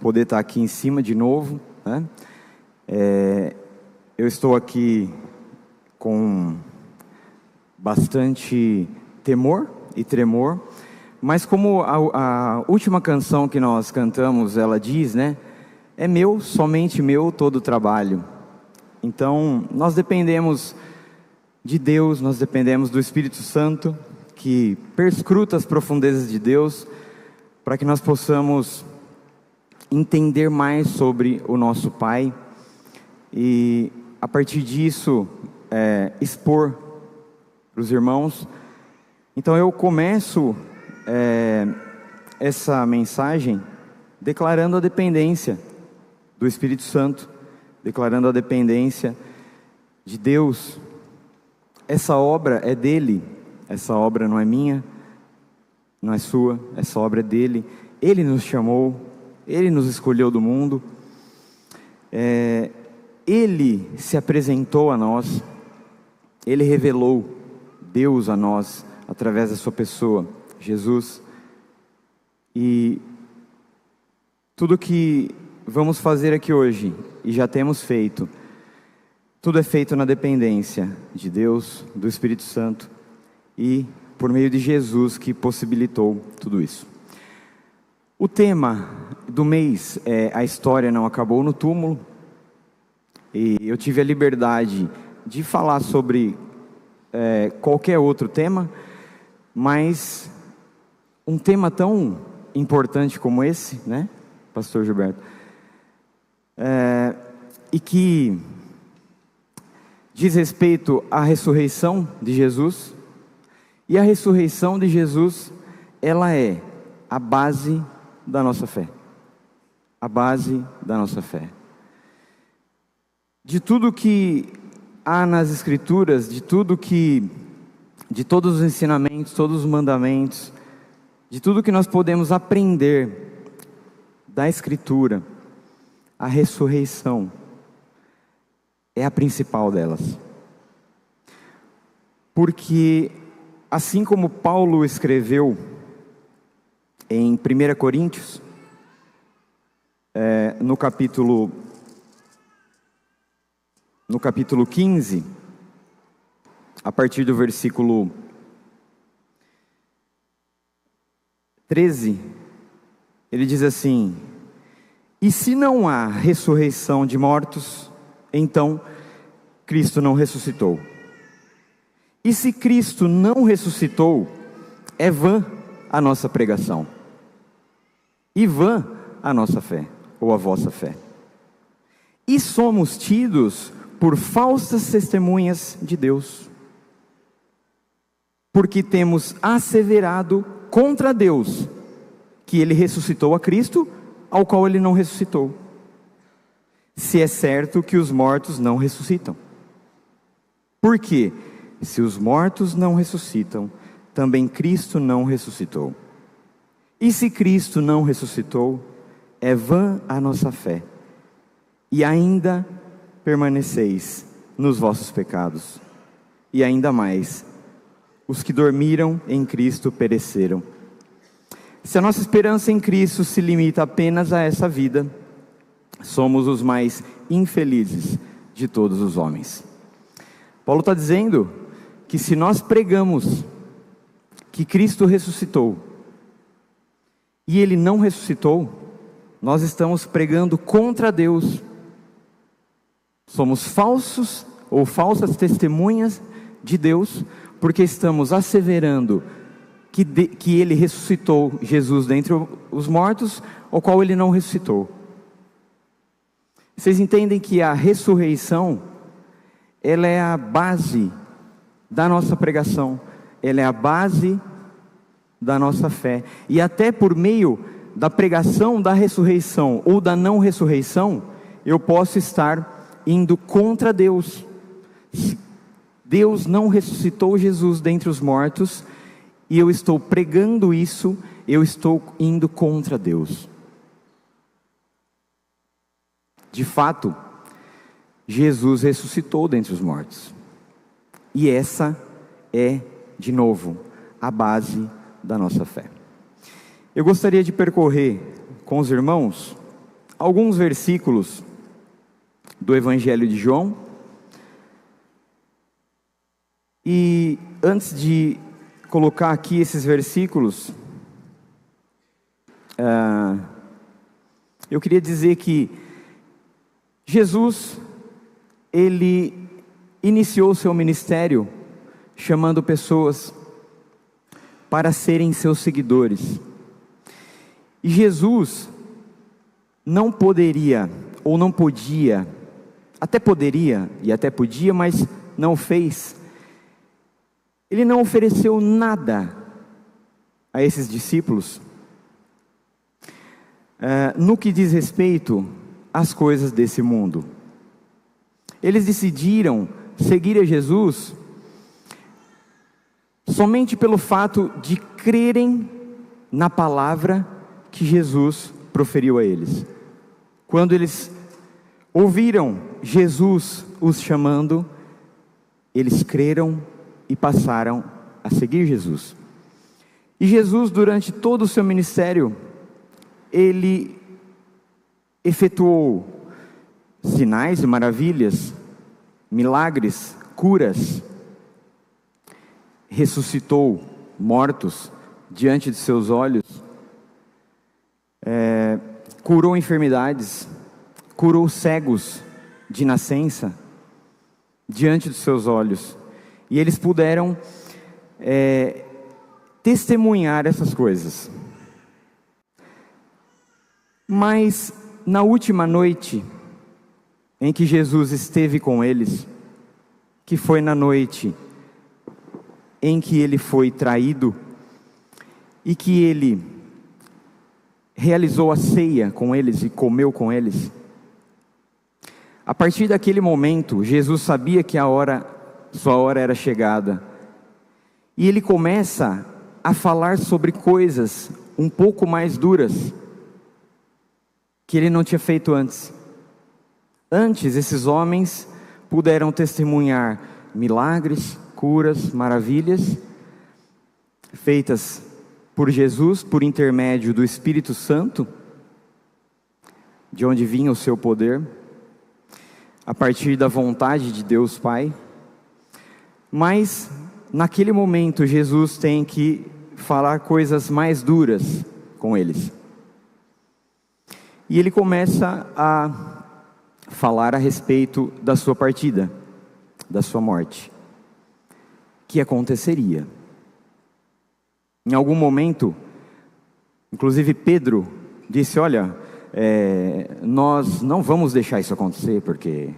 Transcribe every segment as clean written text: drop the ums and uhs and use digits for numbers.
poder estar aqui em cima de novo, né? Eu estou aqui com bastante temor e tremor, mas como a última canção que nós cantamos, ela diz, né? É meu, somente meu, todo o trabalho. Então, nós dependemos de Deus, nós dependemos do Espírito Santo, que perscruta as profundezas de Deus, para que nós possamos entender mais sobre o nosso Pai, e a partir disso, expor para os irmãos. Então eu começo essa mensagem declarando a dependência do Espírito Santo, declarando a dependência de Deus. Essa obra é dele, essa obra não é minha, não é sua, essa obra é dele. Ele nos chamou, ele nos escolheu do mundo, ele se apresentou a nós, ele revelou Deus a nós através da sua pessoa, Jesus. E tudo que vamos fazer aqui hoje, e já temos feito, tudo é feito na dependência de Deus, do Espírito Santo, e por meio de Jesus que possibilitou tudo isso. O tema do mês é A História Não Acabou no Túmulo, e eu tive a liberdade de falar sobre qualquer outro tema, mas um tema tão importante como esse, né, Pastor Gilberto, e que diz respeito à ressurreição de Jesus. E a ressurreição de Jesus, ela é a base da nossa fé. A base da nossa fé. De tudo que há nas Escrituras, de todos os ensinamentos, todos os mandamentos, de tudo que nós podemos aprender da Escritura, a ressurreição é a principal delas. Porque assim como Paulo escreveu em 1 Coríntios, no capítulo 15, a partir do versículo 13, ele diz assim: e se não há ressurreição de mortos, então Cristo não ressuscitou. E se Cristo não ressuscitou, é vã a nossa pregação, e vã a nossa fé, ou a vossa fé. E somos tidos por falsas testemunhas de Deus, porque temos asseverado contra Deus que Ele ressuscitou a Cristo, ao qual Ele não ressuscitou, se é certo que os mortos não ressuscitam. Por quê? Se os mortos não ressuscitam, também Cristo não ressuscitou. E se Cristo não ressuscitou, é vã a nossa fé, e ainda permaneceis nos vossos pecados. E ainda mais, os que dormiram em Cristo pereceram. Se a nossa esperança em Cristo se limita apenas a essa vida, somos os mais infelizes de todos os homens. Paulo está dizendo que se nós pregamos que Cristo ressuscitou e Ele não ressuscitou, nós estamos pregando contra Deus. Somos falsos ou falsas testemunhas de Deus, porque estamos asseverando que Ele ressuscitou Jesus dentre os mortos, ao qual Ele não ressuscitou. Vocês entendem que a ressurreição, ela é a base da nossa pregação, ela é a base da nossa fé. E até por meio da pregação da ressurreição ou da não ressurreição, eu posso estar indo contra Deus. Se Deus não ressuscitou Jesus dentre os mortos, e eu estou pregando isso, eu estou indo contra Deus. De fato, Jesus ressuscitou dentre os mortos. E essa é, de novo, a base da nossa fé. Eu gostaria de percorrer com os irmãos alguns versículos do Evangelho de João. E antes de colocar aqui esses versículos, eu queria dizer que Jesus, ele iniciou seu ministério chamando pessoas para serem seus seguidores. E Jesus não poderia, ou não podia, até poderia e até podia, mas não fez. Ele não ofereceu nada a esses discípulos no que diz respeito às coisas desse mundo. Eles decidiram seguir a Jesus somente pelo fato de crerem na palavra que Jesus proferiu a eles. Quando eles ouviram Jesus os chamando, eles creram e passaram a seguir Jesus. E Jesus, durante todo o seu ministério, ele efetuou sinais e maravilhas, milagres, curas, ressuscitou mortos diante de seus olhos, curou enfermidades, curou cegos de nascença diante dos seus olhos, e eles puderam testemunhar essas coisas. Mas na última noite em que Jesus esteve com eles, que foi na noite em que ele foi traído e que ele realizou a ceia com eles e comeu com eles, a partir daquele momento, Jesus sabia que sua hora era chegada, e ele começa a falar sobre coisas um pouco mais duras, que ele não tinha feito antes. Antes, esses homens puderam testemunhar milagres, curas, maravilhas, feitas por Jesus, por intermédio do Espírito Santo, de onde vinha o seu poder, a partir da vontade de Deus Pai. Mas, naquele momento, Jesus tem que falar coisas mais duras com eles. E ele começa a falar a respeito da sua partida, da sua morte, que aconteceria. Em algum momento, inclusive Pedro disse: olha, nós não vamos deixar isso acontecer, porque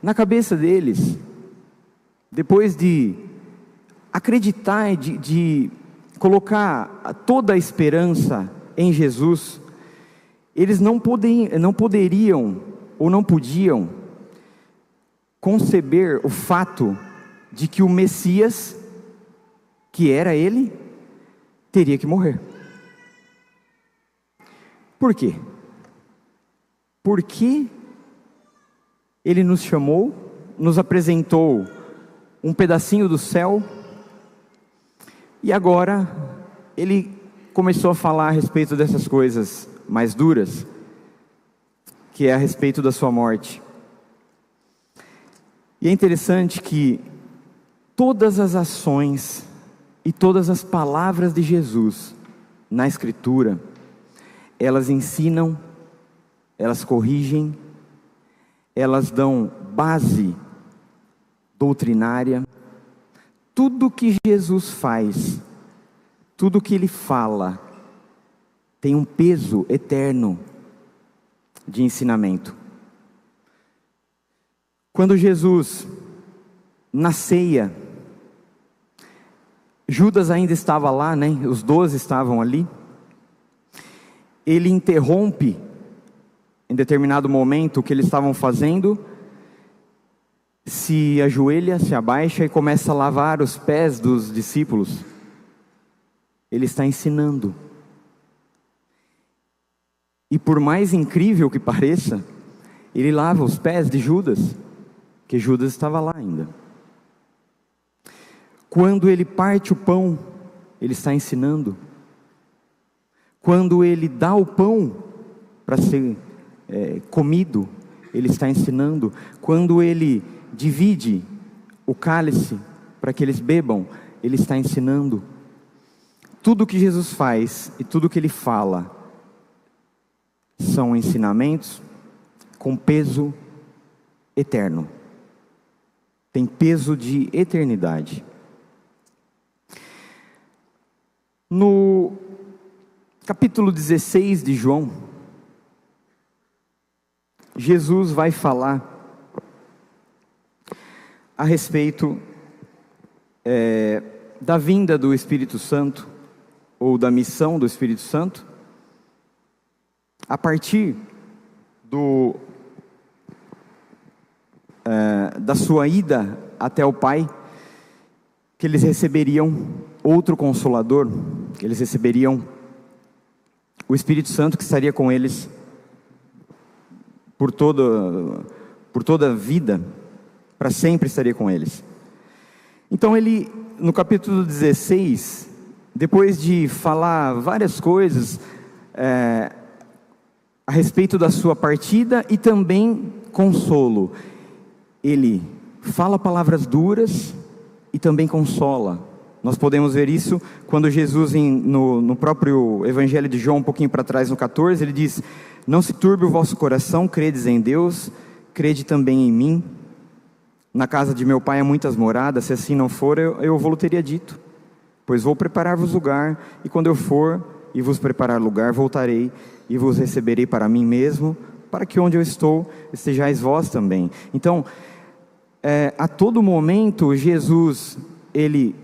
na cabeça deles, depois de acreditar, de colocar toda a esperança em Jesus, eles não poderiam ou não podiam conceber o fato de que o Messias, que era ele, teria que morrer. Por quê? Porque ele nos chamou, nos apresentou um pedacinho do céu, e agora ele começou a falar a respeito dessas coisas mais duras, que é a respeito da sua morte. E é interessante que todas as ações e todas as palavras de Jesus na Escritura, elas ensinam, elas corrigem, elas dão base doutrinária. Tudo que Jesus faz, tudo que ele fala, tem um peso eterno de ensinamento. Quando Jesus, na ceia, Judas ainda estava lá, né? Os 12 estavam ali. Ele interrompe, em determinado momento, o que eles estavam fazendo, se ajoelha, se abaixa e começa a lavar os pés dos discípulos. Ele está ensinando. E por mais incrível que pareça, ele lava os pés de Judas, que Judas estava lá ainda. Quando ele parte o pão, ele está ensinando. Quando ele dá o pão para ser comido, Ele está ensinando. Quando Ele divide o cálice para que eles bebam, Ele está ensinando. Tudo que Jesus faz e tudo que Ele fala são ensinamentos com peso eterno. Tem peso de eternidade. No capítulo 16 de João, Jesus vai falar a respeito da vinda do Espírito Santo, ou da missão do Espírito Santo, a partir da sua ida até o Pai, que eles receberiam outro Consolador, que eles receberiam o Espírito Santo que estaria com eles por toda a vida, para sempre estaria com eles. Então ele, no capítulo 16, depois de falar várias coisas a respeito da sua partida e também consolo, ele fala palavras duras e também consola. Nós podemos ver isso quando Jesus, no próprio Evangelho de João, um pouquinho para trás, no 14, ele diz: não se turbe o vosso coração, credes em Deus, crede também em mim. Na casa de meu Pai há muitas moradas, se assim não for, eu vou-lo teria dito. Pois vou preparar-vos lugar, e quando eu for e vos preparar lugar, voltarei e vos receberei para mim mesmo, para que onde eu estou, estejais vós também. Então, a todo momento, Jesus, Ele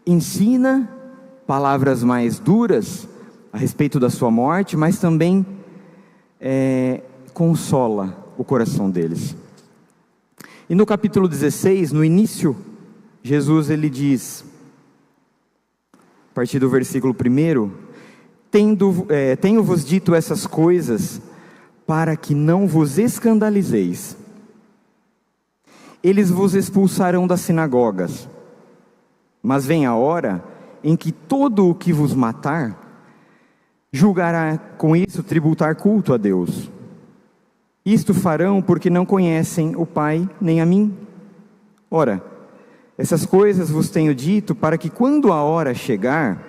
ensina palavras mais duras a respeito da sua morte, mas também consola o coração deles. E no capítulo 16, no início, Jesus ele diz, a partir do versículo 1, tenho-vos dito essas coisas para que não vos escandalizeis. Eles vos expulsarão das sinagogas, mas vem a hora em que todo o que vos matar julgará com isso tributar culto a Deus. Isto farão porque não conhecem o Pai nem a mim. Ora, essas coisas vos tenho dito para que quando a hora chegar,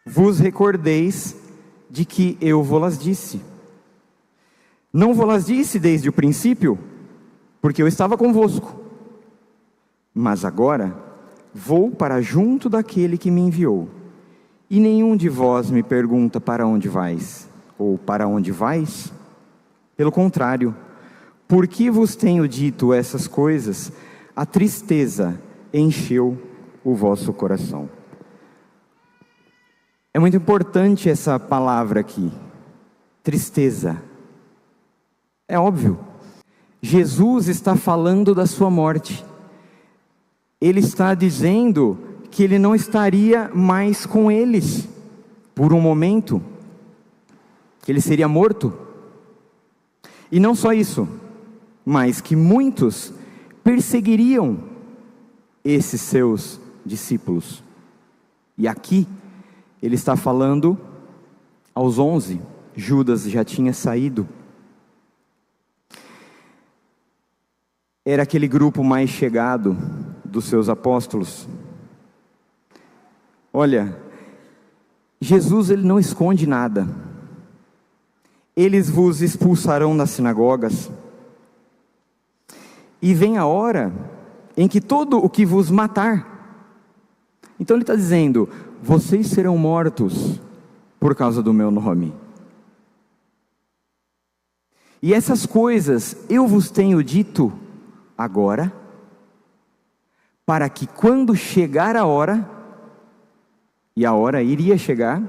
vos recordeis de que eu vos-las disse. Não vos-las disse desde o princípio, porque eu estava convosco. Mas agora vou para junto daquele que me enviou. E nenhum de vós me pergunta para onde vais, ou para onde vais? Pelo contrário, porque vos tenho dito essas coisas, a tristeza encheu o vosso coração. É muito importante essa palavra aqui, tristeza. É óbvio, Jesus está falando da sua morte. Ele está dizendo que ele não estaria mais com eles por um momento, que ele seria morto. E não só isso, mas que muitos perseguiriam esses seus discípulos. E aqui ele está falando aos 11, Judas já tinha saído. Era aquele grupo mais chegado dos seus apóstolos. Olha, Jesus ele não esconde nada. Eles vos expulsarão das sinagogas. E vem a hora em que todo o que vos matar. Então ele está dizendo, vocês serão mortos por causa do meu nome. E essas coisas eu vos tenho dito agora, para que quando chegar a hora, e a hora iria chegar,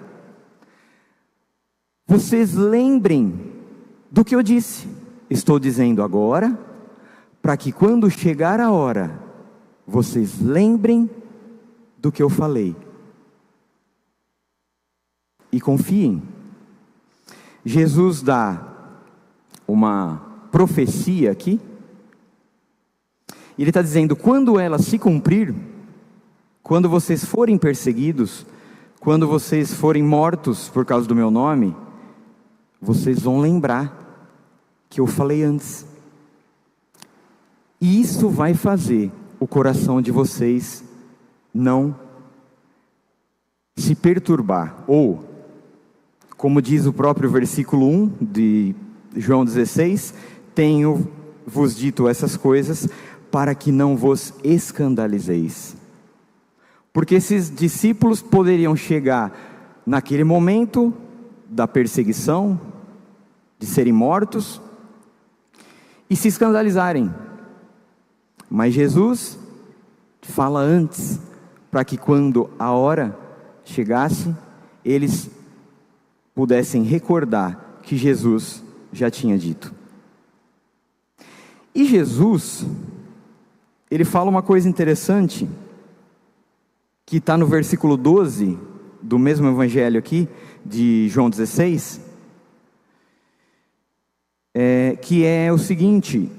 vocês lembrem do que eu disse. Estou dizendo agora, para que quando chegar a hora, vocês lembrem do que eu falei. E confiem. Jesus dá uma profecia aqui. Ele está dizendo, quando ela se cumprir, quando vocês forem perseguidos, quando vocês forem mortos por causa do meu nome, vocês vão lembrar que eu falei antes. E isso vai fazer o coração de vocês não se perturbar. Ou, como diz o próprio versículo 1 de João 16, tenho-vos dito essas coisas para que não vos escandalizeis. Porque esses discípulos poderiam chegar naquele momento da perseguição, de serem mortos, e se escandalizarem. Mas Jesus fala antes, para que quando a hora chegasse, eles pudessem recordar que Jesus já tinha dito. E Jesus, ele fala uma coisa interessante, que está no versículo 12, do mesmo evangelho aqui, de João 16, que é o seguinte: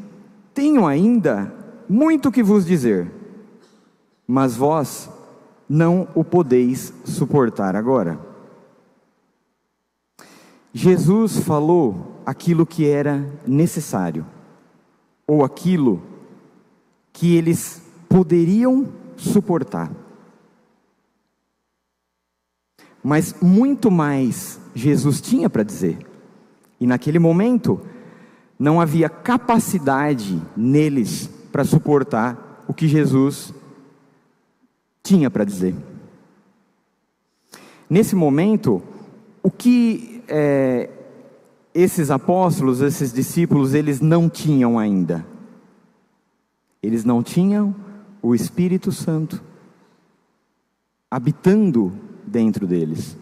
tenho ainda muito que vos dizer, mas vós não o podeis suportar agora. Jesus falou aquilo que era necessário, ou aquilo que eles poderiam suportar. Mas muito mais Jesus tinha para dizer. E naquele momento, não havia capacidade neles para suportar o que Jesus tinha para dizer. Nesse momento, o que esses apóstolos, esses discípulos, eles não tinham ainda? Eles não tinham o Espírito Santo habitando dentro deles.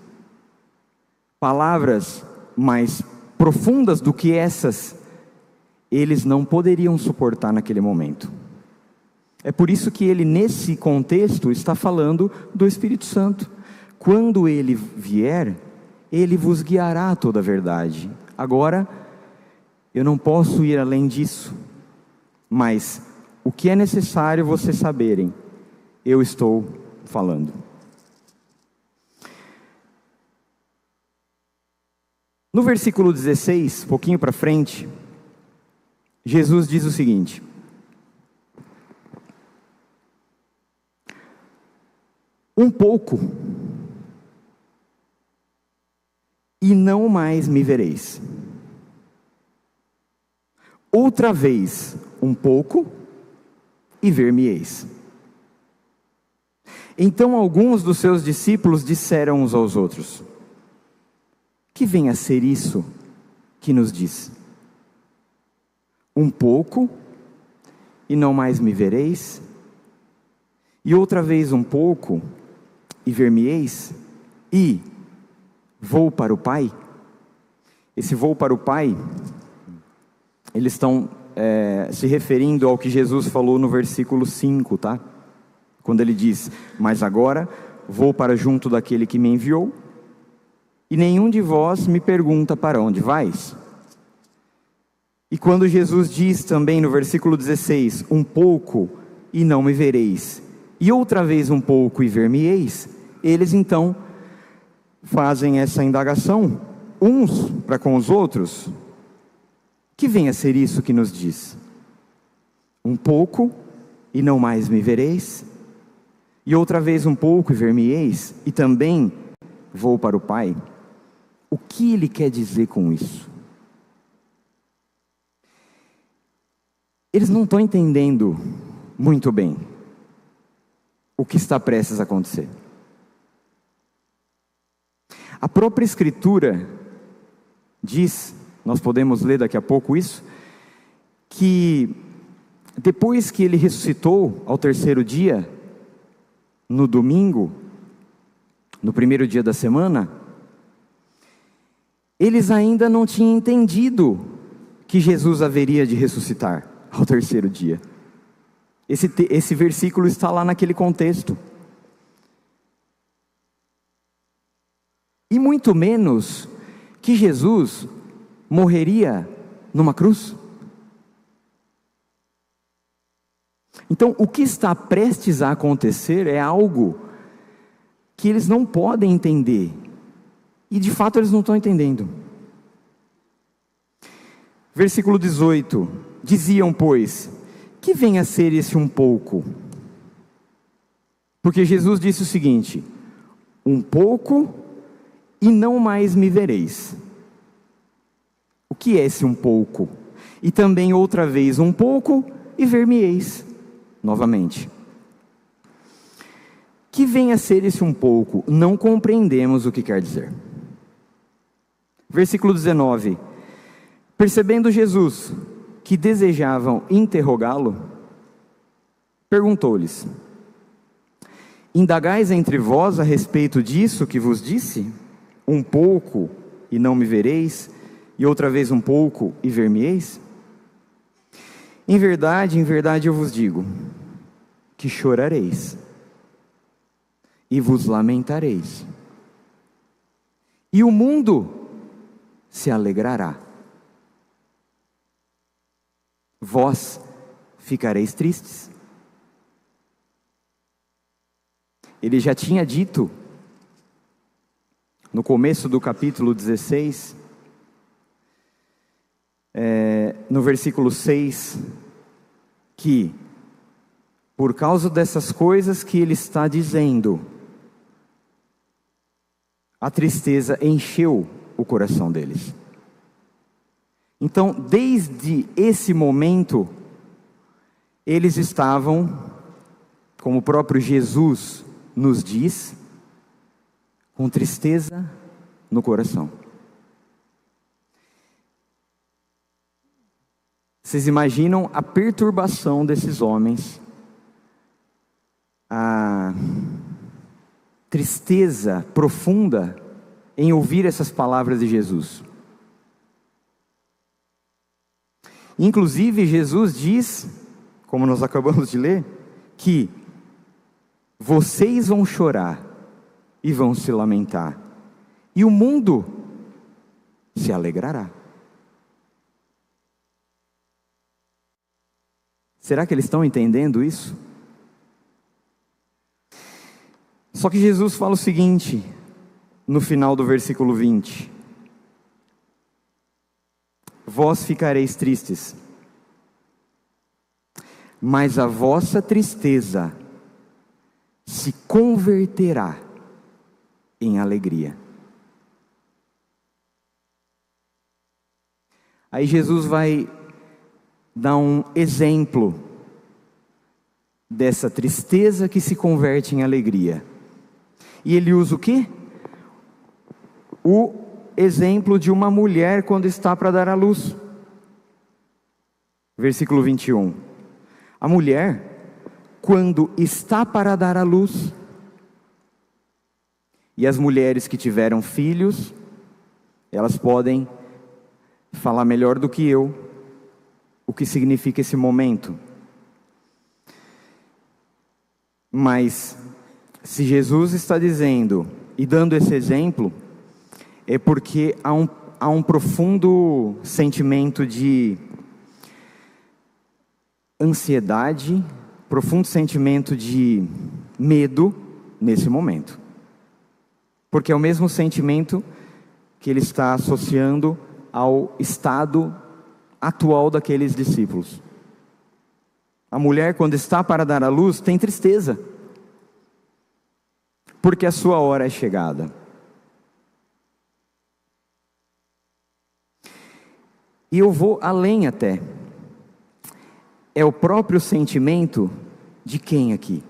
Palavras mais profundas do que essas, eles não poderiam suportar naquele momento. É por isso que ele, nesse contexto, está falando do Espírito Santo. Quando ele vier, ele vos guiará a toda a verdade. Agora, eu não posso ir além disso, mas o que é necessário vocês saberem, eu estou falando. No versículo 16, pouquinho para frente, Jesus diz o seguinte: um pouco, e não mais me vereis. Outra vez, um pouco, e ver-me-eis. Então alguns dos seus discípulos disseram uns aos outros: que vem a ser isso que nos diz? Um pouco, e não mais me vereis? E outra vez um pouco, e ver-me-eis? E vou para o Pai? Esse vou para o Pai, eles estão se referindo ao que Jesus falou no versículo 5, tá? Quando ele diz: mas agora vou para junto daquele que me enviou, e nenhum de vós me pergunta para onde vais. E quando Jesus diz também no versículo 16, um pouco e não me vereis, e outra vez um pouco e ver-me-eis, eles então fazem essa indagação, uns para com os outros: que vem a ser isso que nos diz? Um pouco e não mais me vereis, e outra vez um pouco e ver-me-eis, e também vou para o Pai. O que ele quer dizer com isso? Eles não estão entendendo muito bem o que está prestes a acontecer. A própria Escritura diz, nós podemos ler daqui a pouco isso, que depois que ele ressuscitou ao terceiro dia, no domingo, no primeiro dia da semana, eles ainda não tinham entendido que Jesus haveria de ressuscitar ao terceiro dia. Esse versículo está lá naquele contexto. E muito menos que Jesus morreria numa cruz. Então, o que está prestes a acontecer é algo que eles não podem entender. E de fato eles não estão entendendo. Versículo 18: diziam, pois, que venha a ser esse um pouco? Porque Jesus disse o seguinte: um pouco e não mais me vereis. O que é esse um pouco? E também outra vez um pouco e ver-me-eis novamente. Que venha a ser esse um pouco, não compreendemos o que quer dizer. Versículo 19: percebendo Jesus que desejavam interrogá-lo, perguntou-lhes: indagais entre vós a respeito disso que vos disse? Um pouco e não me vereis, e outra vez um pouco e ver-me-eis? Em verdade eu vos digo, que chorareis, e vos lamentareis, e o mundo se alegrará. Vós ficareis tristes. Ele já tinha dito, no começo do capítulo 16, no versículo 6, que por causa dessas coisas que ele está dizendo, a tristeza encheu o coração deles. Então, desde esse momento, eles estavam, como o próprio Jesus nos diz, com tristeza no coração. Vocês imaginam a perturbação desses homens, a tristeza profunda em ouvir essas palavras de Jesus. Inclusive, Jesus diz, como nós acabamos de ler, que vocês vão chorar e vão se lamentar, e o mundo se alegrará. Será que eles estão entendendo isso? Só que Jesus fala o seguinte, no final do versículo 20: vós ficareis tristes, mas a vossa tristeza se converterá em alegria. Aí Jesus vai dar um exemplo dessa tristeza que se converte em alegria. E ele usa o quê? O exemplo de uma mulher quando está para dar à luz. Versículo 21. A mulher, quando está para dar à luz, e as mulheres que tiveram filhos, elas podem falar melhor do que eu o que significa esse momento. Mas se Jesus está dizendo e dando esse exemplo, é porque há um profundo sentimento de ansiedade, profundo sentimento de medo nesse momento. Porque é o mesmo sentimento que ele está associando ao estado atual daqueles discípulos. A mulher, quando está para dar à luz, tem tristeza, porque a sua hora é chegada. E eu vou além até. É o próprio sentimento de quem aqui?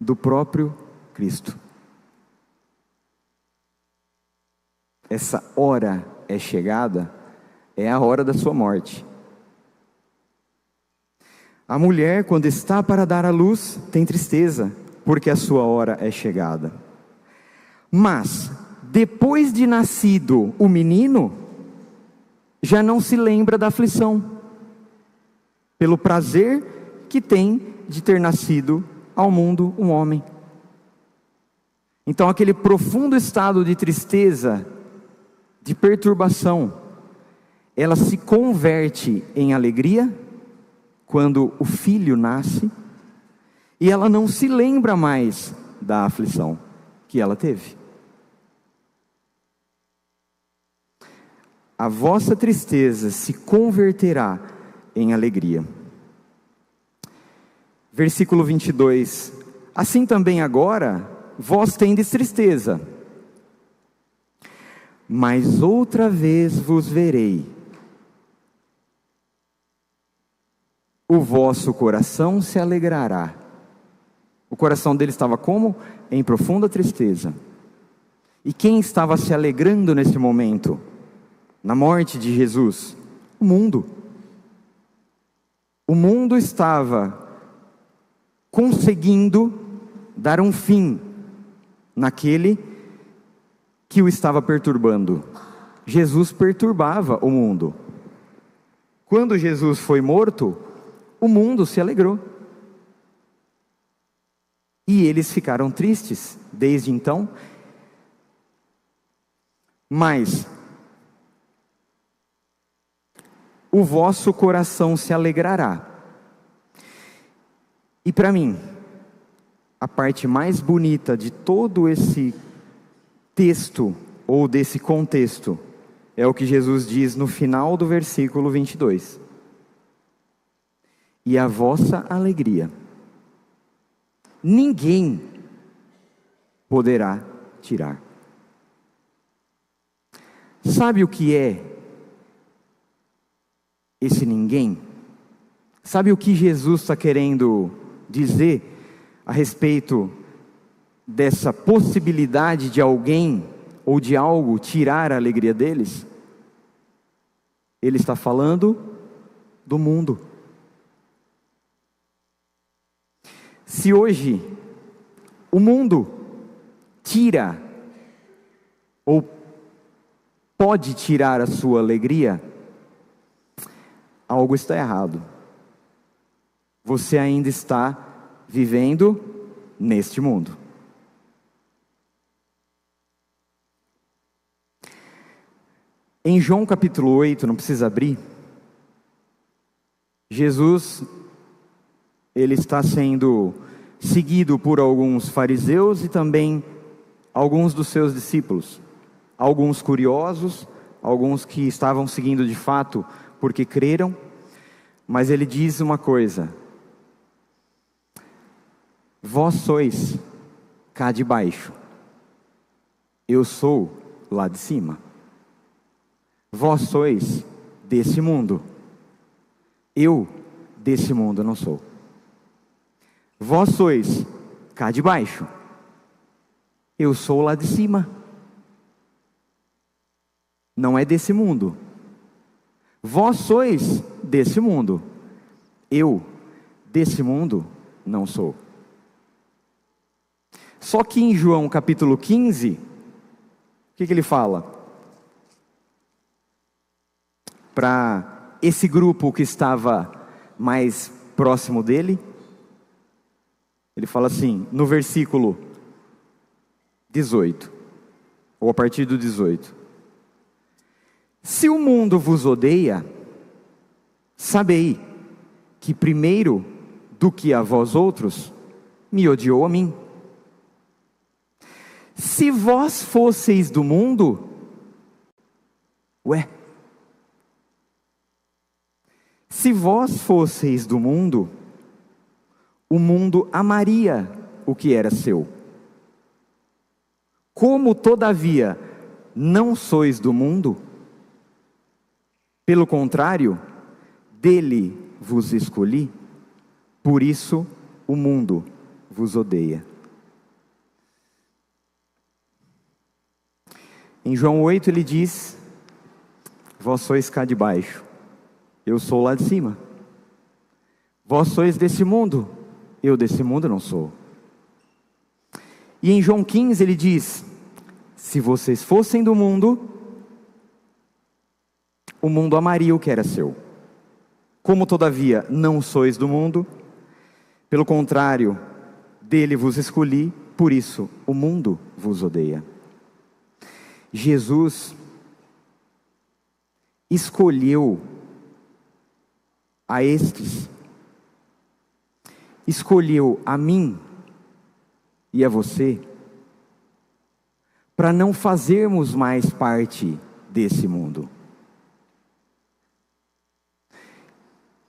Do próprio Cristo. Essa hora é chegada, é a hora da sua morte. A mulher, quando está para dar à luz, tem tristeza, porque a sua hora é chegada. Mas, depois de nascido o menino, já não se lembra da aflição, pelo prazer que tem de ter nascido ao mundo um homem. Então, aquele profundo estado de tristeza, de perturbação, ela se converte em alegria quando o filho nasce, e ela não se lembra mais da aflição que ela teve. a vossa tristeza se converterá em alegria. Versículo 22. Assim também agora, vós tendes tristeza, mas outra vez vos verei. O vosso coração se alegrará. O coração dele estava como? Em profunda tristeza. E quem estava se alegrando nesse momento? Na morte de Jesus? O mundo. O mundo estava conseguindo dar um fim naquele que o estava perturbando. Jesus perturbava o mundo. Quando Jesus foi morto, o mundo se alegrou. E eles ficaram tristes desde então. Mas o vosso coração se alegrará. E para mim, a parte mais bonita de todo esse texto, ou desse contexto, é o que Jesus diz no final do versículo 22. E a vossa alegria, ninguém poderá tirar. Sabe o que é esse ninguém? Sabe o que Jesus está querendo dizer a respeito dessa possibilidade de alguém ou de algo tirar a alegria deles? Ele está falando do mundo. Se hoje o mundo tira ou pode tirar a sua alegria, algo está errado. Você ainda está vivendo neste mundo. Em João capítulo 8, não precisa abrir, Jesus, ele está sendo seguido por alguns fariseus e também alguns dos seus discípulos. Alguns curiosos, alguns que estavam seguindo de fato porque creram. Mas ele diz uma coisa: vós sois cá de baixo, eu sou lá de cima. Vós sois desse mundo, eu desse mundo não sou. Vós sois cá de baixo, eu sou lá de cima. Não é desse mundo. Vós sois desse mundo, eu desse mundo não sou. Só que em João capítulo 15, o que ele fala? Para esse grupo que estava mais próximo dele, ele fala assim, no versículo 18, ou a partir do 18: se o mundo vos odeia, sabei que primeiro do que a vós outros, me odiou a mim. Se vós fosseis do mundo, se vós fosseis do mundo, o mundo amaria o que era seu. Como todavia não sois do mundo, pelo contrário, dele vos escolhi, por isso o mundo vos odeia. Em João 8 ele diz: vós sois cá de baixo, eu sou lá de cima. Vós sois desse mundo, eu desse mundo não sou. E em João 15 ele diz: se vocês fossem do mundo, o mundo amaria o que era seu. Como todavia não sois do mundo, pelo contrário, dele vos escolhi, por isso o mundo vos odeia. Jesus escolheu a estes, escolheu a mim e a você, para não fazermos mais parte desse mundo.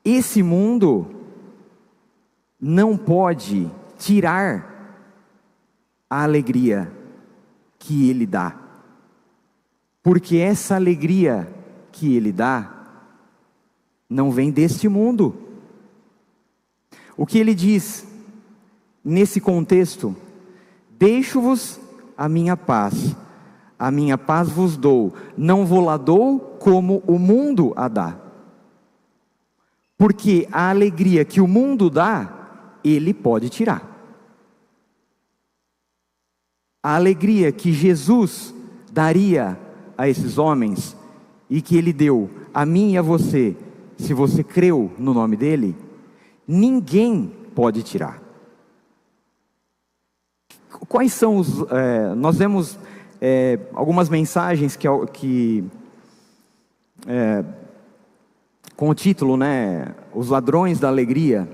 esse mundo não pode tirar a alegria que Ele dá, porque essa alegria que Ele dá não vem deste mundo. O que Ele diz nesse contexto: deixo-vos a minha paz vos dou, não vou lá dou como o mundo a dá. Porque a alegria que o mundo dá, Ele pode tirar. A alegria que Jesus daria a esses homens, e que Ele deu a mim e a você, se você creu no nome dEle, ninguém pode tirar. Quais são os... nós vemos algumas mensagens com o título, né, Os Ladrões da Alegria.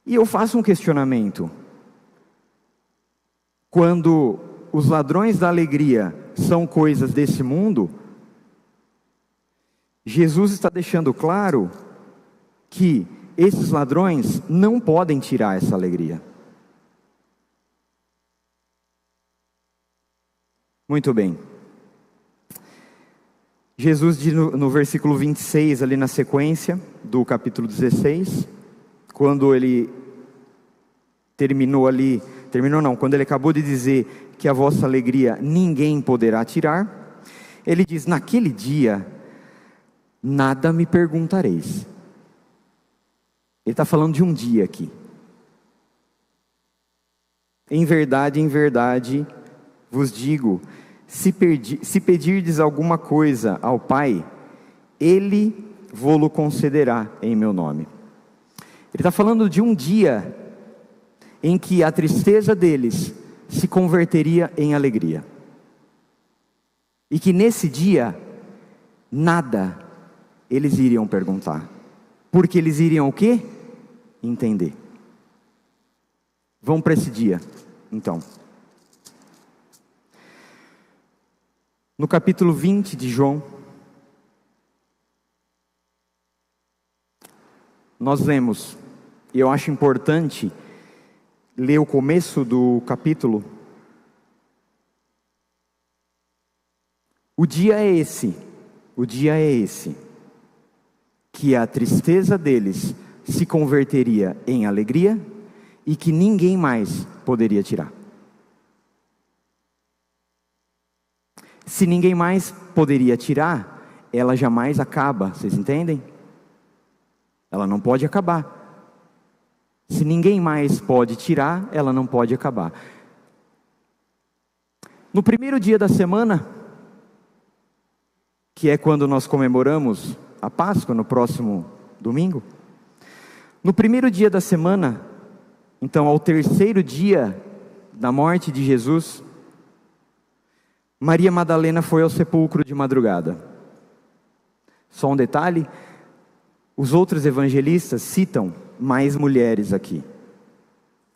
E eu faço um questionamento. Quando os ladrões da alegria são coisas desse mundo, Jesus está deixando claro que esses ladrões não podem tirar essa alegria. Muito bem. Jesus diz no versículo 26, ali na sequência do capítulo 16, quando ele quando ele acabou de dizer que a vossa alegria ninguém poderá tirar, ele diz: naquele dia, nada me perguntareis. Ele está falando de um dia aqui. Em verdade, vos digo, se pedirdes alguma coisa ao Pai, Ele vô-lo concederá em meu nome. Ele está falando de um dia em que a tristeza deles se converteria em alegria. E que nesse dia, nada eles iriam perguntar. Porque eles iriam o quê? Entender. Vamos para esse dia, então. No capítulo 20 de João, nós lemos, e eu acho importante ler o começo do capítulo. O dia é esse, que a tristeza deles se converteria em alegria e que ninguém mais poderia tirar. Se ninguém mais poderia tirar, ela jamais acaba, vocês entendem? Ela não pode acabar. Se ninguém mais pode tirar, ela não pode acabar. No primeiro dia da semana, que é quando nós comemoramos a Páscoa, no próximo domingo, no primeiro dia da semana, então ao terceiro dia da morte de Jesus, Maria Madalena foi ao sepulcro de madrugada. Só um detalhe, os outros evangelistas citam mais mulheres aqui.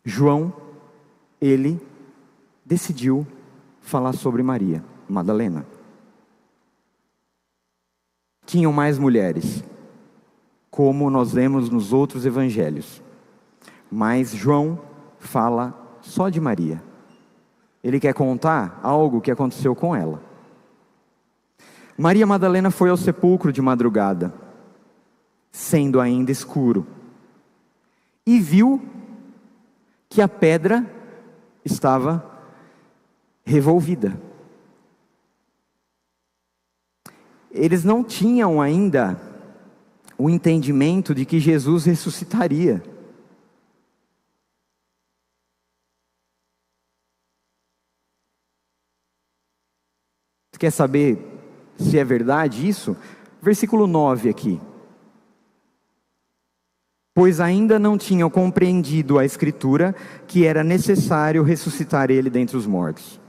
João, ele decidiu falar sobre Maria Madalena. Tinham mais mulheres, como nós vemos nos outros evangelhos. Mas João fala só de Maria. Ele quer contar algo que aconteceu com ela. Maria Madalena foi ao sepulcro de madrugada, sendo ainda escuro, e viu que a pedra estava revolvida. Eles não tinham ainda o entendimento de que Jesus ressuscitaria. Você quer saber se é verdade isso? Versículo 9 aqui. Pois ainda não tinham compreendido a Escritura, que era necessário ressuscitar ele dentre os mortos.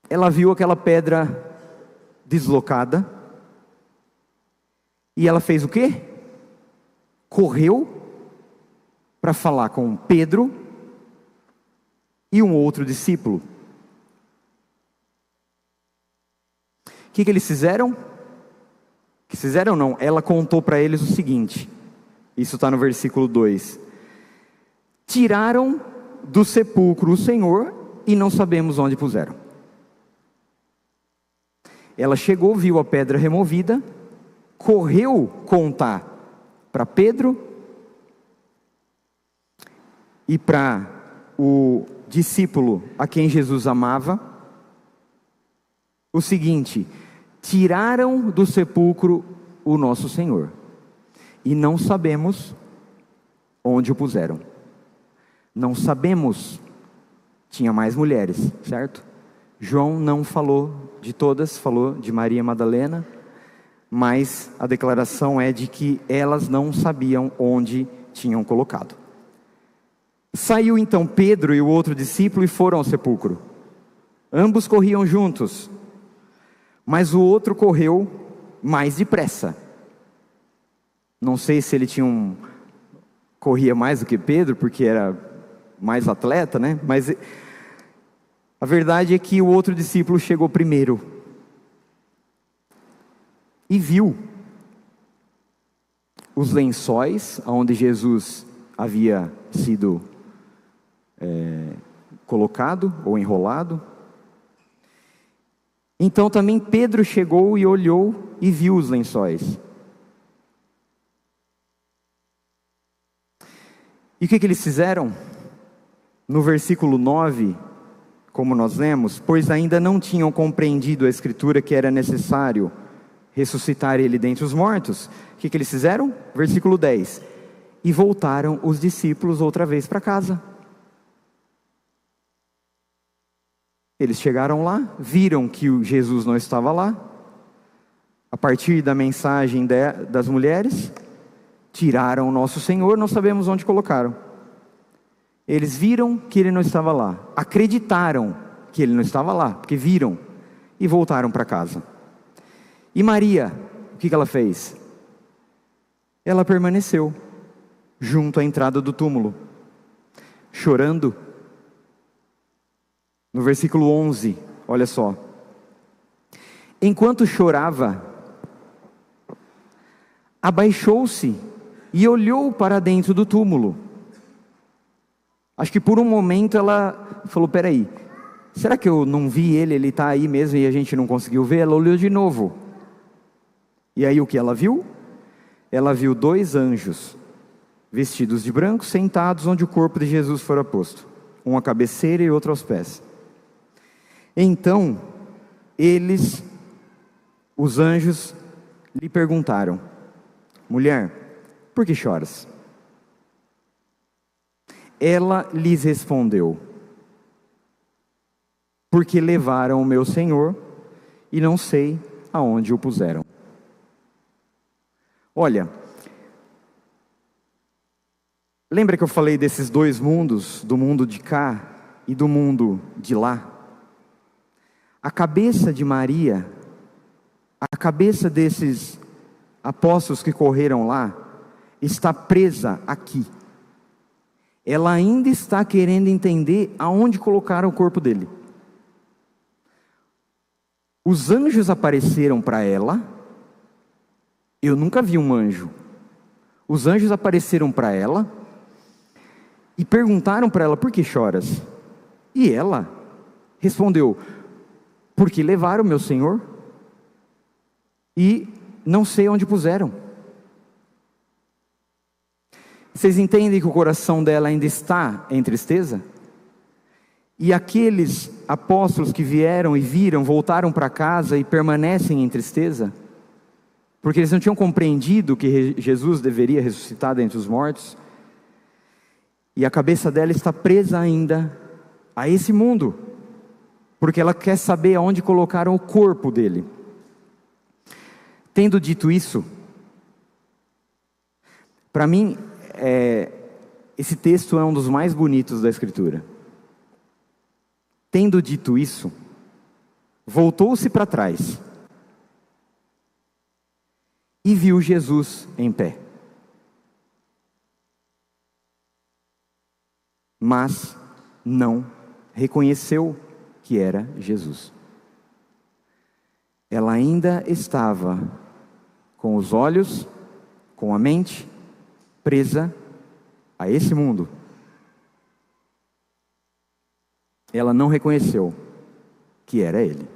Ela viu aquela pedra deslocada, e ela fez o quê? Correu para falar com Pedro e um outro discípulo. O que eles fizeram? que fizeram não, ela contou para eles o seguinte, isso está no versículo 2: tiraram do sepulcro o Senhor e não sabemos onde puseram. Ela chegou, viu a pedra removida, correu contar para Pedro e para o discípulo a quem Jesus amava o seguinte: tiraram do sepulcro o nosso Senhor e não sabemos onde o puseram. Não sabemos, tinha mais mulheres, certo? João não falou de todas, falou de Maria Madalena, mas a declaração é de que elas não sabiam onde tinham colocado. Saiu então Pedro e o outro discípulo e foram ao sepulcro. Ambos corriam juntos, mas o outro correu mais depressa. Não sei se ele corria mais do que Pedro, porque era mais atleta, né? Mas a verdade é que o outro discípulo chegou primeiro e viu os lençóis onde Jesus havia sido colocado ou enrolado. Então também Pedro chegou e olhou e viu os lençóis. E o que eles fizeram? No versículo 9, como nós lemos, pois ainda não tinham compreendido a Escritura que era necessário ressuscitar ele dentre os mortos. O que eles fizeram? Versículo 10. E voltaram os discípulos outra vez para casa. Eles chegaram lá, viram que Jesus não estava lá. A partir da mensagem das mulheres, tiraram o nosso Senhor, não sabemos onde colocaram. Eles viram que ele não estava lá, acreditaram que ele não estava lá, porque viram, e voltaram para casa. E Maria, o que ela fez? Ela permaneceu junto à entrada do túmulo, chorando. No versículo 11, olha só: enquanto chorava, abaixou-se e olhou para dentro do túmulo. Acho que por um momento ela falou: peraí, será que eu não vi ele? Ele está aí mesmo e a gente não conseguiu ver? Ela olhou de novo. E aí o que ela viu? Ela viu 2 anjos, vestidos de branco, sentados onde o corpo de Jesus fora posto, um à cabeceira e outro aos pés. Então, os anjos, lhe perguntaram: mulher, por que choras? Ela lhes respondeu: porque levaram o meu Senhor e não sei aonde o puseram. Olha, lembra que eu falei desses 2 mundos, do mundo de cá e do mundo de lá? A cabeça de Maria, a cabeça desses apóstolos que correram lá, está presa aqui. Ela ainda está querendo entender aonde colocaram o corpo dele. Os anjos apareceram para ela. Eu nunca vi um anjo. Os anjos apareceram para ela e perguntaram para ela: por que choras? E ela respondeu: porque levaram meu Senhor e não sei onde puseram. Vocês entendem que o coração dela ainda está em tristeza? E aqueles apóstolos que vieram e viram, voltaram para casa e permanecem em tristeza, porque eles não tinham compreendido que Jesus deveria ressuscitar dentre os mortos. E a cabeça dela está presa ainda a esse mundo, porque ela quer saber aonde colocaram o corpo dele. Tendo dito isso, para mim, esse texto é um dos mais bonitos da Escritura. Tendo dito isso, voltou-se para trás e viu Jesus em pé. Mas não reconheceu que era Jesus. Ela ainda estava com os olhos, com a mente presa a esse mundo. Ela não reconheceu que era ele.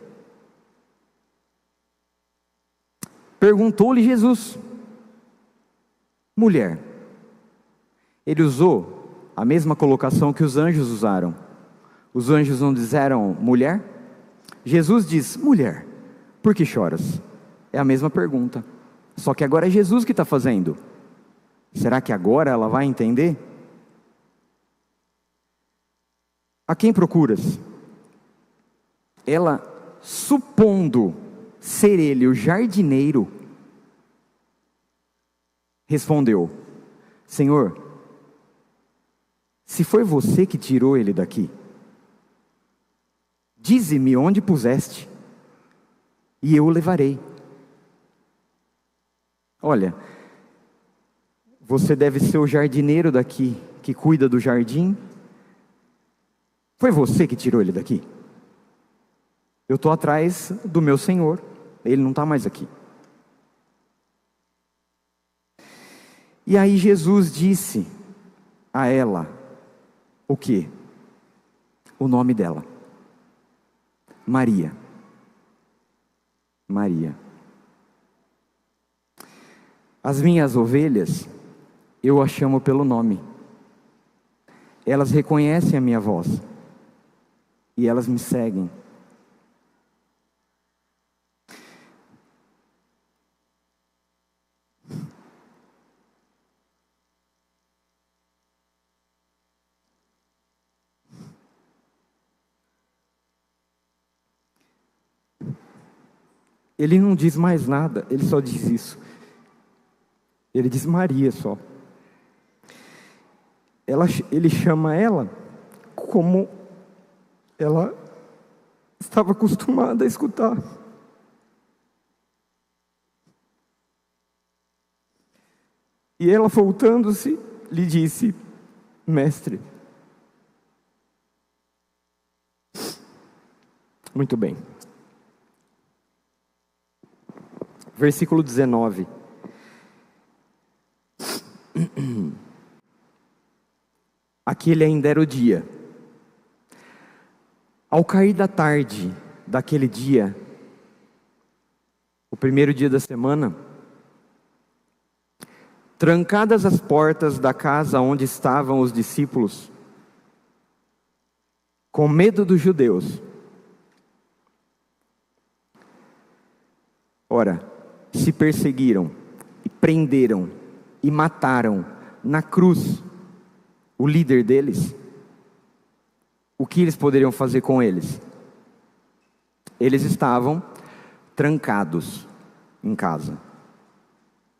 Perguntou-lhe Jesus: mulher. Ele usou a mesma colocação que os anjos usaram. Os anjos não disseram mulher? Jesus diz: mulher, por que choras? É a mesma pergunta, só que agora é Jesus que está fazendo. Será que agora ela vai entender? A quem procuras? Ela, supondo ser ele o jardineiro, respondeu: Senhor, se foi você que tirou ele daqui, dize-me onde puseste, e eu o levarei. Olha, você deve ser o jardineiro daqui, que cuida do jardim. Foi você que tirou ele daqui? Eu estou atrás do meu Senhor, ele não está mais aqui. E aí Jesus disse a ela o quê? O nome dela: Maria. Maria. As minhas ovelhas, eu as chamo pelo nome. Elas reconhecem a minha voz e elas me seguem. Ele não diz mais nada, ele só diz isso. Ele diz Maria só. Ele chama ela como ela estava acostumada a escutar. E ela, voltando-se, lhe disse: Mestre. Muito bem. Versículo 19. Aquele ainda era o dia. Ao cair da tarde daquele dia, o primeiro dia da semana, trancadas as portas da casa onde estavam os discípulos, com medo dos judeus. Ora, se perseguiram e prenderam e mataram na cruz o líder deles, o que eles poderiam fazer com eles? Eles estavam trancados em casa.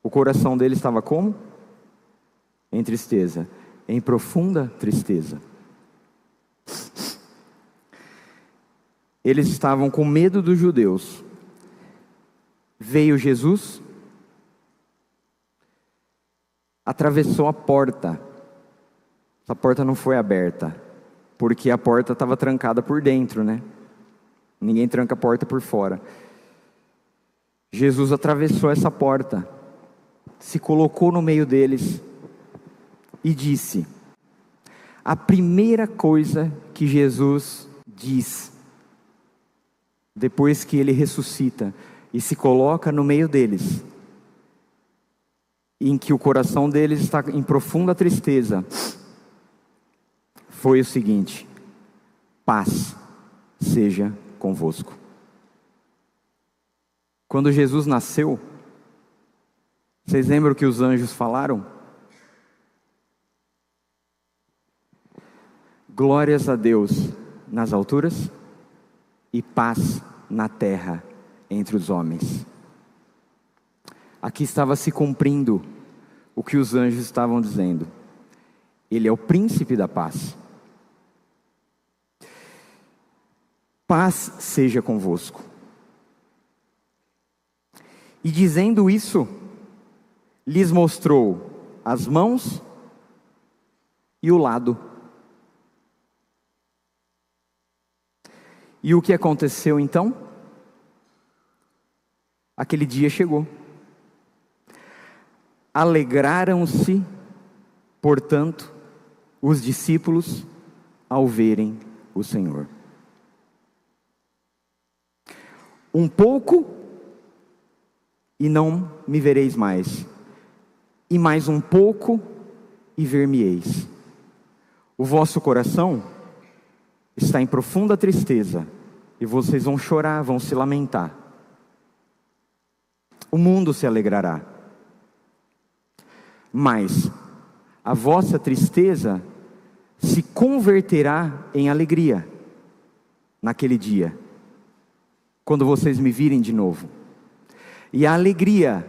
O coração deles estava como? Em tristeza, em profunda tristeza. Eles estavam com medo dos judeus. Veio Jesus, atravessou a porta. Essa porta não foi aberta, porque a porta estava trancada por dentro, né? Ninguém tranca a porta por fora. Jesus atravessou essa porta, se colocou no meio deles e disse: a primeira coisa que Jesus diz, depois que ele ressuscita e se coloca no meio deles, em que o coração deles está em profunda tristeza, foi o seguinte: paz seja convosco. Quando Jesus nasceu, vocês lembram que os anjos falaram? Glórias a Deus nas alturas e paz na terra entre os homens. Aqui estava se cumprindo o que os anjos estavam dizendo. Ele é o príncipe da paz. Paz seja convosco. E dizendo isso, lhes mostrou as mãos e o lado. E o que aconteceu então? Aquele dia chegou. Alegraram-se, portanto, os discípulos ao verem o Senhor. Um pouco e não me vereis mais, e mais um pouco e ver-me-eis. O vosso coração está em profunda tristeza, e vocês vão chorar, vão se lamentar. O mundo se alegrará, mas a vossa tristeza se converterá em alegria naquele dia, quando vocês me virem de novo. E a alegria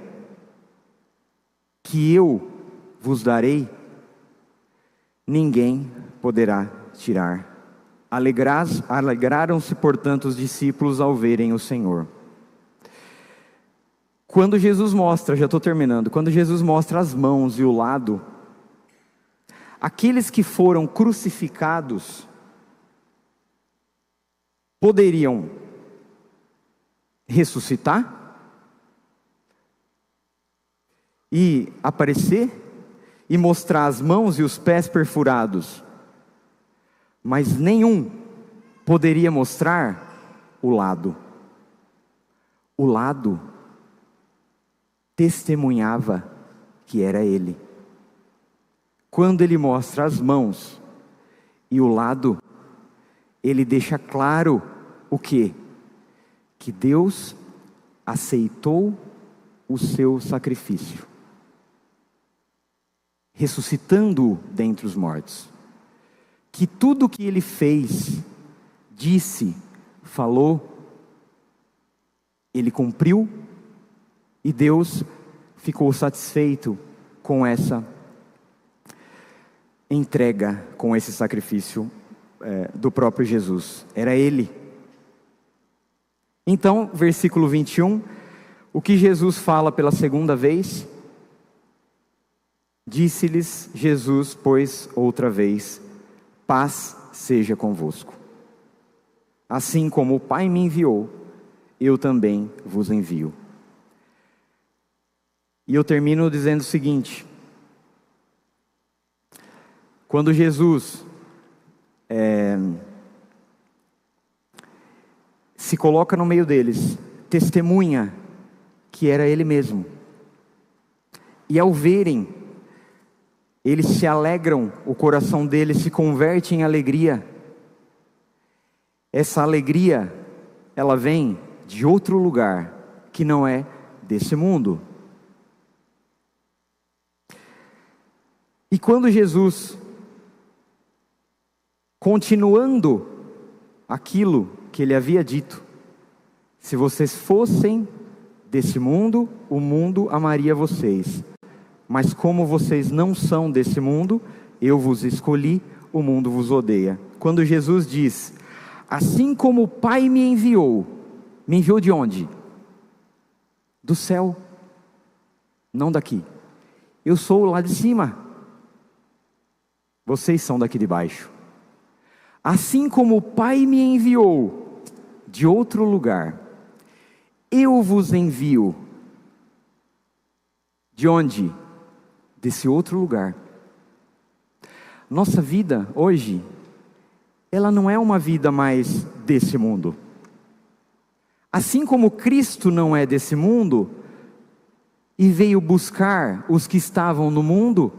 que eu vos ninguém poderá tirar. Alegraram-se, portanto, os discípulos ao verem o Senhor. Quando Jesus mostra, já estou terminando, quando Jesus mostra as mãos e o lado, aqueles que foram crucificados poderiam ressuscitar e aparecer e mostrar as mãos e os pés perfurados, mas nenhum poderia mostrar o lado. O lado testemunhava que era ele. Quando ele mostra as mãos e o lado, ele deixa claro o quê? Que Deus aceitou o seu sacrifício, ressuscitando-o dentre os mortos. Que tudo que ele fez, disse, falou, ele cumpriu, e Deus ficou satisfeito com essa entrega, com esse sacrifício do próprio Jesus. Era ele. Então, versículo 21, o que Jesus fala pela segunda vez? Disse-lhes Jesus, pois, outra vez: paz seja convosco. Assim como o Pai me enviou, eu também vos envio. E eu termino dizendo o seguinte: quando Jesus se coloca no meio deles, testemunha que era Ele mesmo, e ao verem, eles se alegram, o coração deles se converte em alegria. Essa alegria, ela vem de outro lugar, que não é desse mundo. E quando Jesus, continuando aquilo que ele havia dito: se vocês fossem desse mundo, o mundo amaria vocês. Mas como vocês não são desse mundo, eu vos escolhi, o mundo vos odeia. Quando Jesus diz: assim como o Pai me enviou de onde? Do céu, não daqui. Eu sou lá de cima, vocês são daqui de baixo. Assim como o Pai me enviou de outro lugar, eu vos envio. De onde? Desse outro lugar. Nossa vida hoje, ela não é uma vida mais desse mundo. Assim como Cristo não é desse mundo, e veio buscar os que estavam no mundo,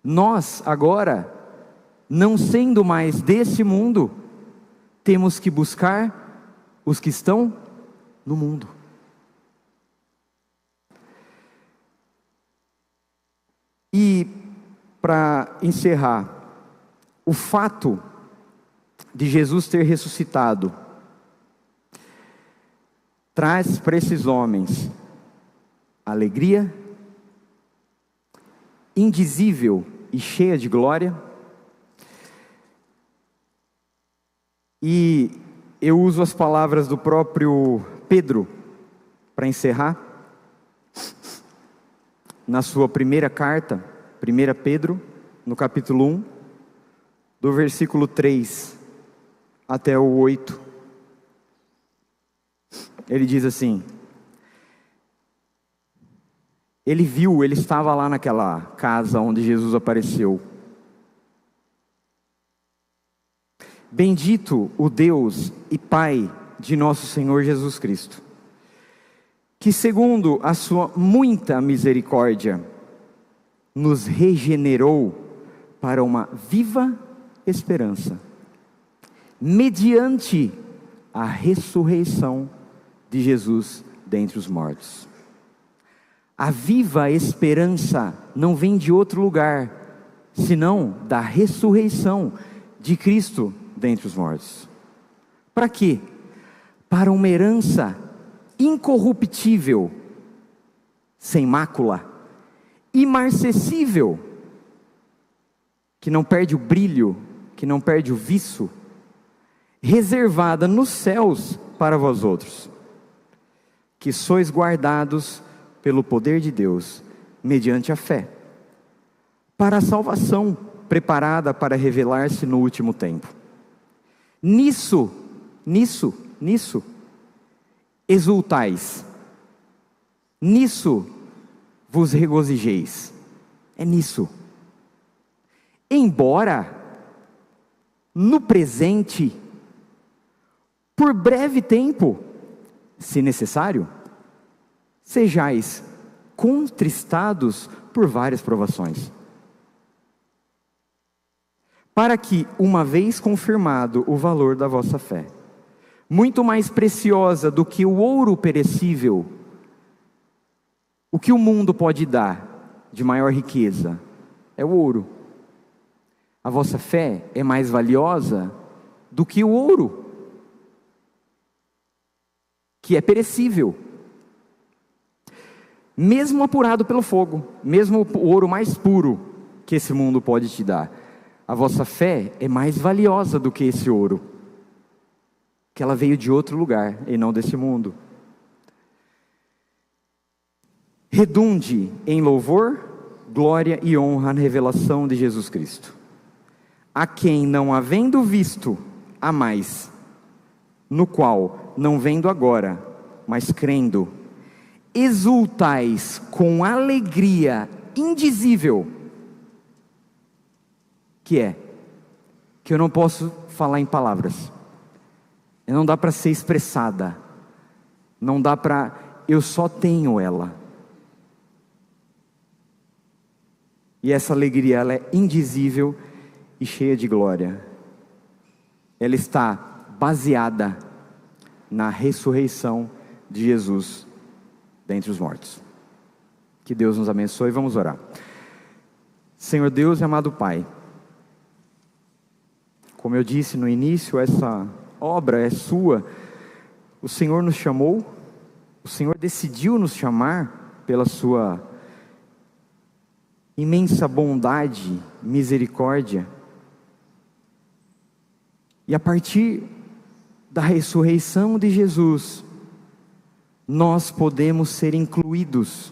nós agora, não sendo mais desse mundo, temos que buscar os que estão no mundo. E para encerrar, o fato de Jesus ter ressuscitado traz para esses homens alegria indizível e cheia de glória. E eu uso as palavras do próprio Pedro para encerrar. Na sua primeira carta, 1 Pedro, no capítulo 1, do versículo 3 até o 8, ele diz assim: Ele viu, ele estava lá naquela casa onde Jesus apareceu. Bendito o Deus e Pai de nosso Senhor Jesus Cristo, que segundo a sua muita misericórdia, nos regenerou para uma viva esperança, mediante a ressurreição de Jesus dentre os mortos. A viva esperança não vem de outro lugar, senão da ressurreição de Cristo dentre os mortos. Para quê? Para uma herança incorruptível, sem mácula, imarcessível, que não perde o brilho, que não perde o viço, reservada nos céus para vós outros, que sois guardados pelo poder de Deus, mediante a fé, para a salvação preparada para revelar-se no último tempo. Nisso, exultais, nisso vos regozijeis, é nisso. Embora, no presente, por breve tempo, se necessário, sejais contristados por várias provações, para que, uma vez confirmado o valor da vossa fé, muito mais preciosa do que o ouro perecível, o que o mundo pode dar de maior riqueza é o ouro. A vossa fé é mais valiosa do que o ouro, que é perecível, mesmo apurado pelo fogo, mesmo o ouro mais puro que esse mundo pode te dar. A vossa fé é mais valiosa do que esse ouro, que ela veio de outro lugar e não desse mundo. Redunde em louvor, glória e honra na revelação de Jesus Cristo, a quem, não havendo visto, há mais, no qual, não vendo agora, mas crendo, exultais com alegria indizível, que eu não posso falar em palavras, não dá para ser expressada, não dá para, eu só tenho ela. E essa alegria, ela é indizível e cheia de glória. Ela está baseada na ressurreição de Jesus dentre os mortos. Que Deus nos abençoe. Vamos orar. Senhor Deus e amado Pai, como eu disse no início, essa obra é sua. O Senhor nos chamou, o Senhor decidiu nos chamar pela sua imensa bondade, misericórdia. E a partir da ressurreição de Jesus, nós podemos ser incluídos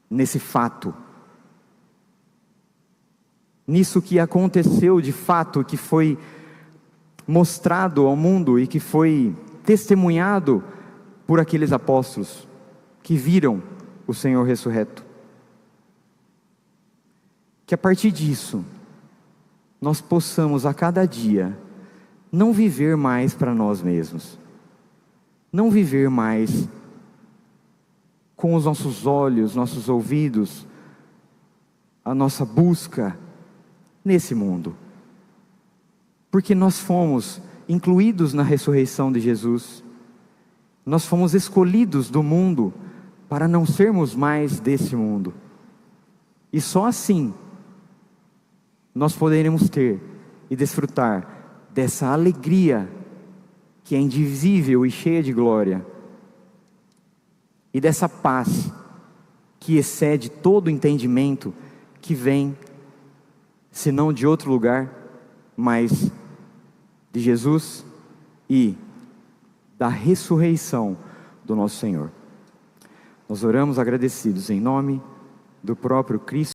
nesse fato, nisso que aconteceu de fato, que foi mostrado ao mundo e que foi testemunhado por aqueles apóstolos que viram o Senhor ressurreto. Que a partir disso, nós possamos a cada dia não viver mais para nós mesmos, não viver mais com os nossos olhos, nossos ouvidos, a nossa busca nesse mundo, porque nós fomos incluídos na ressurreição de Jesus, nós fomos escolhidos do mundo para não sermos mais desse mundo, e só assim nós poderemos ter e desfrutar dessa alegria que é indizível e cheia de glória, e dessa paz que excede todo entendimento, que vem, se não de outro lugar, mas de Jesus e da ressurreição do nosso Senhor. Nós oramos agradecidos em nome do próprio Cristo.